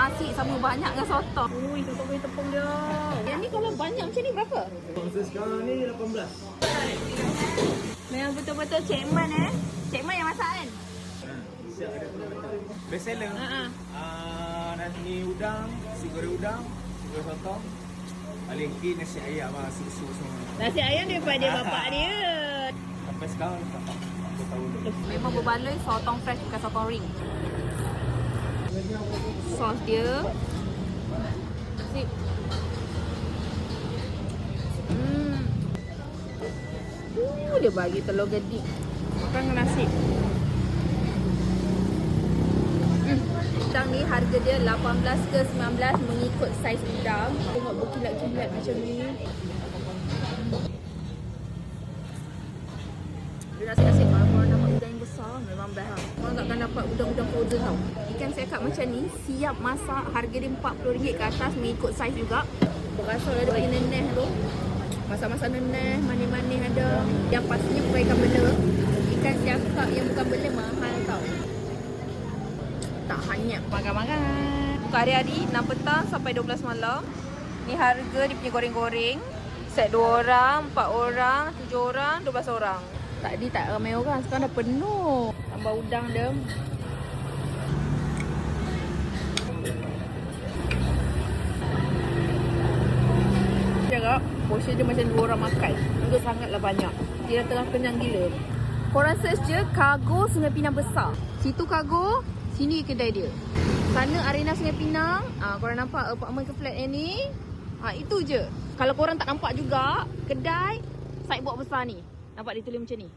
nasi sama banyak dengan sotong. Ui, tepung dia. Yang ni kalau banyak macam ni berapa? Sponsor sekarang ni 18. Memang betul-betul Cik Man Cik Man yang masak kan? Siap ada betul-betul. Best seller. Nasi udang, nasi goreng udang, nasi goreng sotong. Paling key nasi ayam lah, susu semua. Nasi ayam daripada bapak dia. Sampai sekarang tak tahu. Memang berbaloi sotong fresh bukan sotong ring. Sos dia. Sip. Dia bagi telur gedik. Makan dengan nasi. Udang ni harga dia 18 ke 19 mengikut saiz udang. Tengok berkilat-kilat macam ni. Dia nasi-nasi kalau korang dapat udang yang besar memang best lah. Korang takkan dapat udang-udang frozen tau. Ikan sekat macam ni siap masak, harga dia RM40 ke atas mengikut saiz juga. Berasal ada bagi neneh tu. Masak-masak neneh, manis-manis ada. Yang pastinya bukan ikan bela. Ikan siakak yang bukan bela mahal tau. Tak hanyap. Makan-makan. Buka hari-hari 6 petang sampai 12 malam. Ni harga dia punya goreng-goreng. Set 2 orang, 4 orang, 7 orang, 12 orang. Tadi tak ramai orang, sekarang dah penuh. Tambah udang dia. Cakap, portion dia macam 2 orang makan. Itu sangatlah banyak. Dia dah tengah kenyang gila. Korang search je Cargo Sungai Pinang Besar. Situ Cargo, sini kedai dia. Sana Arena Sungai Pinang. Korang nampak apartment ke flat yang ni? Itu je. Kalau korang tak nampak juga kedai sideboard besar ni. Nampak dia tulis macam ni.